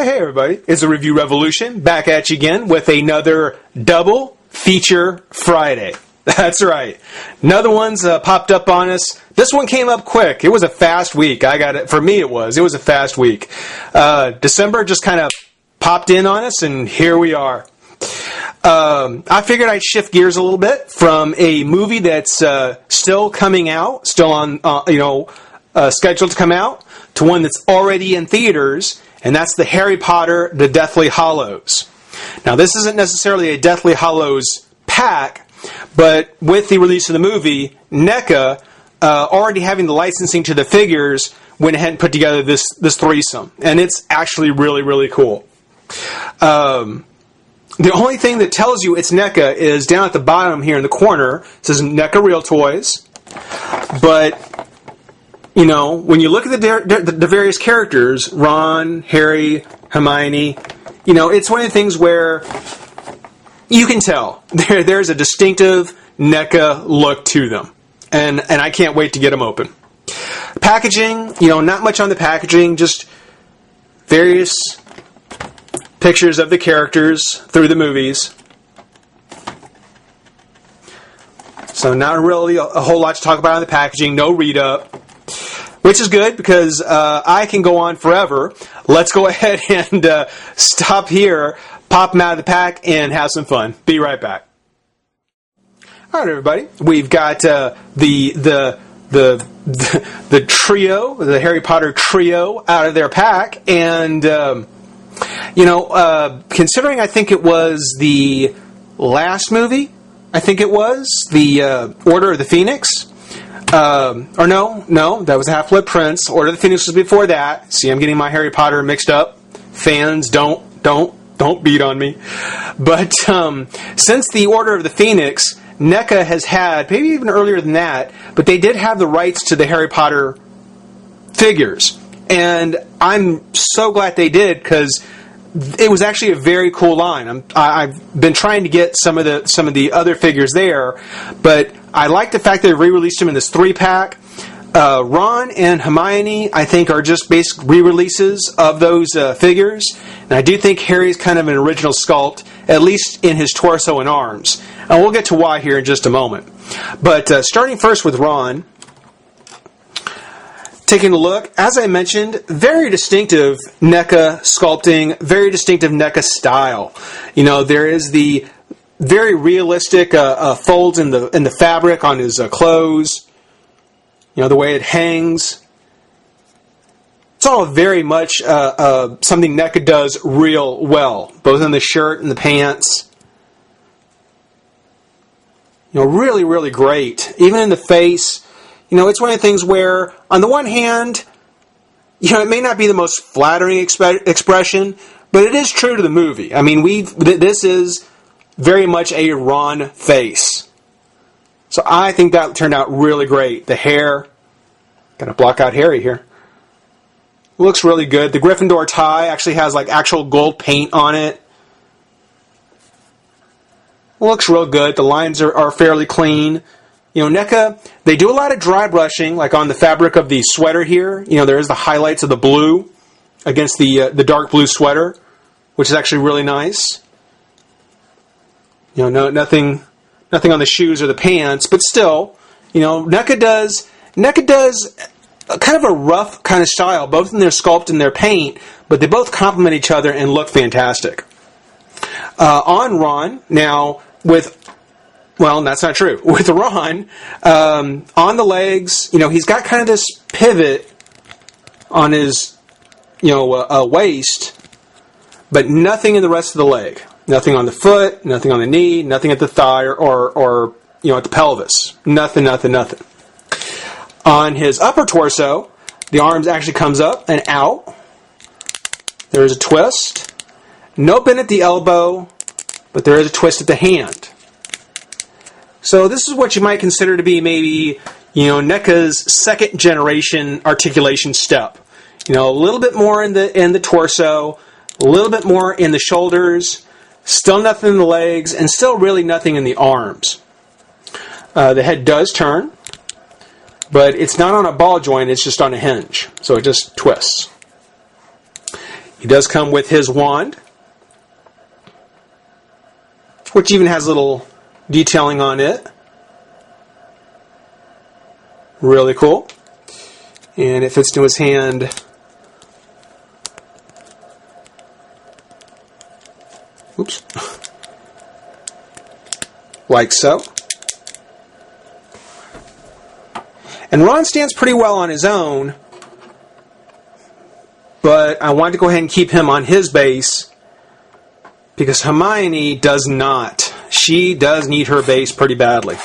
Hey everybody, it's a Review Revolution, back at you again with another double feature Friday. That's right. Another one's popped up on us. This one came up quick. It was a fast week. For me it was a fast week. December just kind of popped in on us and here we are. I figured I'd shift gears a little bit from a movie that's still coming out, still on, scheduled to come out, to one that's already in theaters, and that's the Harry Potter, The Deathly Hallows. Now, this isn't necessarily a Deathly Hallows pack, but with the release of the movie, Neca, already having the licensing to the figures, went ahead and put together this threesome. And it's actually really, really cool. The only thing that tells you it's Neca is down at the bottom here in the corner. It says Neca Real Toys. But when you look at the various characters, Ron, Harry, Hermione, it's one of the things where you can tell there's a distinctive Neca look to them. And I can't wait to get them open. Packaging, not much on the packaging, just various pictures of the characters through the movies. So not really a whole lot to talk about on the packaging, no read-up. Which is good because I can go on forever. Let's go ahead and stop here, pop them out of the pack, and have some fun. Be right back. All right, everybody. We've got the trio, the Harry Potter trio, out of their pack, and considering I think it was the last movie, I think it was the Order of the Phoenix. Or no, that was Half-Blood Prince. Order of the Phoenix was before that. See, I'm getting my Harry Potter mixed up. Fans, don't beat on me. But since the Order of the Phoenix, Neca has had, maybe even earlier than that, but they did have the rights to the Harry Potter figures. And I'm so glad they did because it was actually a very cool line. I've been trying to get some of the other figures there, but I like the fact that they re-released them in this 3-pack. Ron and Hermione, I think, are just basic re-releases of those figures, and I do think Harry's kind of an original sculpt, at least in his torso and arms. And we'll get to why here in just a moment. But starting first with Ron. Taking a look, as I mentioned, very distinctive Neca sculpting, very distinctive Neca style. There is the very realistic folds in the fabric on his clothes. The way it hangs. It's all very much something Neca does real well, both in the shirt and the pants. Really, really great. Even in the face. It's one of the things where, on the one hand, it may not be the most flattering expression, but it is true to the movie. I mean, this is very much a Ron face. So I think that turned out really great. The hair, gotta block out Harry here. Looks really good. The Gryffindor tie actually has actual gold paint on it. Looks real good. The lines are fairly clean. Neca, they do a lot of dry brushing, like on the fabric of the sweater here. There is the highlights of the blue against the dark blue sweater, which is actually really nice. Nothing on the shoes or the pants, but still, Neca does kind of a rough kind of style, both in their sculpt and their paint, but they both complement each other and look fantastic. On Ron, now well, that's not true. With Ron, on the legs, he's got kind of this pivot on his, waist, but nothing in the rest of the leg. Nothing on the foot, nothing on the knee, nothing at the thigh or at the pelvis. Nothing. On his upper torso, the arms actually comes up and out. There is a twist. No bend at the elbow, but there is a twist at the hand. So this is what you might consider to be maybe, Neca's second generation articulation step. A little bit more in the torso, a little bit more in the shoulders, still nothing in the legs, and still really nothing in the arms. The head does turn, but it's not on a ball joint, it's just on a hinge. So it just twists. He does come with his wand, which even has little detailing on it. Really cool. And it fits to his hand oops, like so. And Ron stands pretty well on his own, but I wanted to go ahead and keep him on his base because Hermione does not. She does need her base pretty badly.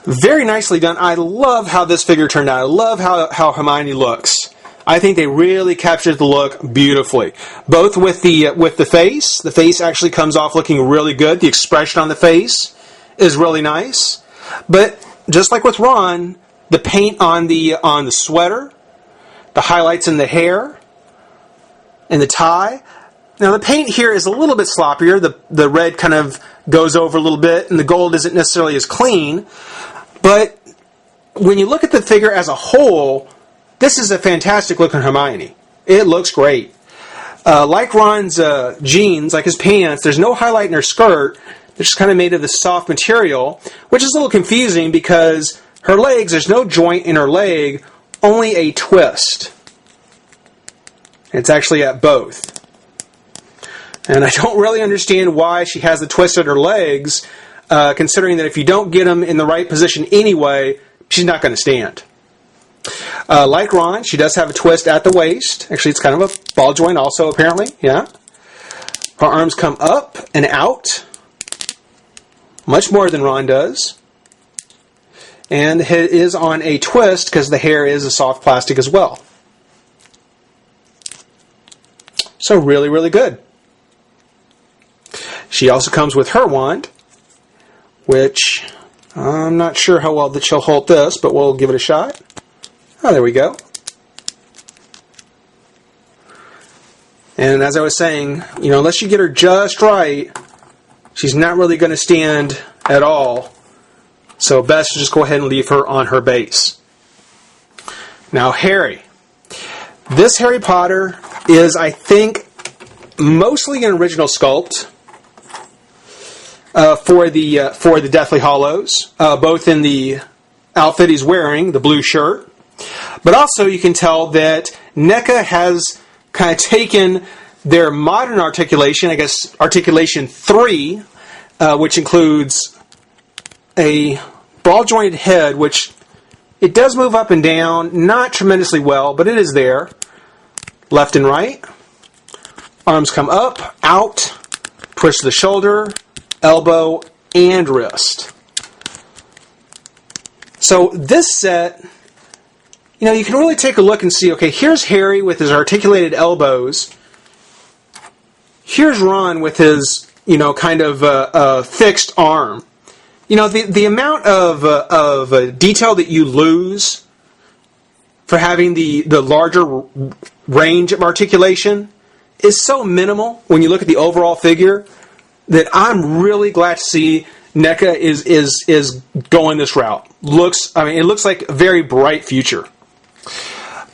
Very nicely done. I love how this figure turned out. I love how Hermione looks. I think they really captured the look beautifully. Both with the face. The face actually comes off looking really good. The expression on the face is really nice. But just like with Ron, the paint on the sweater, the highlights in the hair, and the tie. Now the paint here is a little bit sloppier. The red kind of goes over a little bit, and the gold isn't necessarily as clean. But when you look at the figure as a whole, this is a fantastic look on Hermione. It looks great. Like Ron's jeans, like his pants, there's no highlight in her skirt. They're just kind of made of this soft material, which is a little confusing because her legs, there's no joint in her leg, only a twist. It's actually at both. And I don't really understand why she has the twist at her legs, considering that if you don't get them in the right position anyway, she's not going to stand. Like Ron, she does have a twist at the waist. Actually, it's kind of a ball joint also, apparently. Yeah. Her arms come up and out, much more than Ron does. And the head is on a twist because the hair is a soft plastic as well. So really, really good. She also comes with her wand, which I'm not sure how well that she'll hold this, but we'll give it a shot. Oh, there we go. And as I was saying, unless you get her just right, she's not really going to stand at all. So best to just go ahead and leave her on her base. Now, Harry. This Harry Potter is, I think, mostly an original sculpt for the Deathly Hallows, both in the outfit he's wearing, the blue shirt, but also you can tell that Neca has kind of taken their modern articulation, I guess articulation 3, which includes a ball-jointed head, which it does move up and down, not tremendously well, but it is there. Left and right. Arms come up, out, push the shoulder, elbow, and wrist. So this set, you can really take a look and see, okay, here's Harry with his articulated elbows. Here's Ron with his, kind of fixed arm. The amount of detail that you lose for having the larger range of articulation is so minimal when you look at the overall figure that I'm really glad to see Neca is going this route. It looks like a very bright future.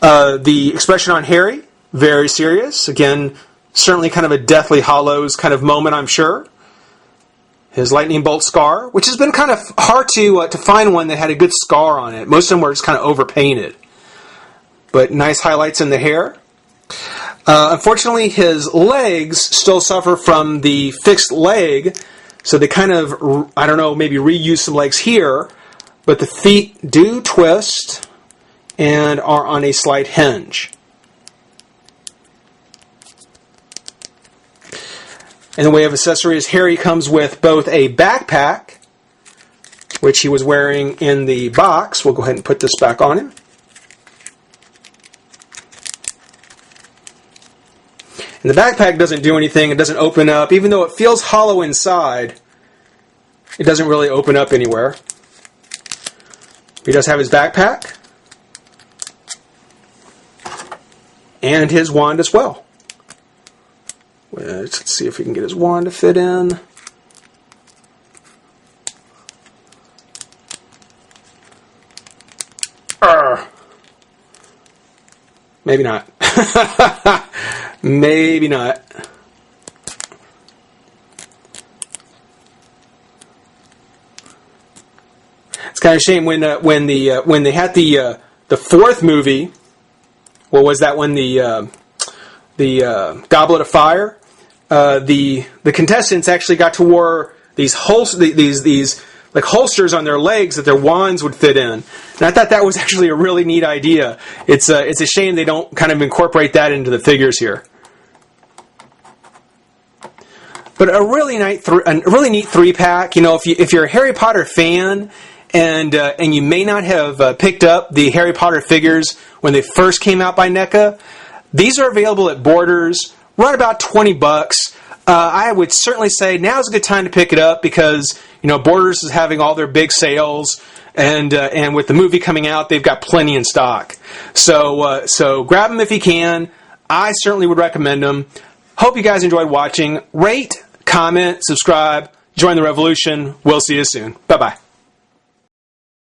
The expression on Harry, very serious. Again, certainly kind of a Deathly Hallows kind of moment, I'm sure. His lightning bolt scar, which has been kind of hard to find one that had a good scar on it. Most of them were just kind of overpainted. But nice highlights in the hair. Unfortunately, his legs still suffer from the fixed leg, so they kind of, maybe reuse some legs here, but the feet do twist and are on a slight hinge. In the way of accessories, Harry comes with both a backpack, which he was wearing in the box. We'll go ahead and put this back on him. And the backpack doesn't do anything. It doesn't open up. Even though it feels hollow inside, it doesn't really open up anywhere. He does have his backpack and his wand as well. Let's see if we can get his wand to fit in. Maybe not. Maybe not. It's kind of a shame when they had the fourth movie. What was that one? The Goblet of Fire. The contestants actually got to wear these like holsters on their legs that their wands would fit in, and I thought that was actually a really neat idea. It's a shame they don't kind of incorporate that into the figures here. But a really neat 3-pack. You know, if you're a Harry Potter fan and you may not have picked up the Harry Potter figures when they first came out by Neca, these are available at Borders, right about $20. I would certainly say now's a good time to pick it up because, you know, Borders is having all their big sales, and with the movie coming out, they've got plenty in stock. So grab them if you can. I certainly would recommend them. Hope you guys enjoyed watching. Rate, comment, subscribe, join the revolution. We'll see you soon. Bye-bye.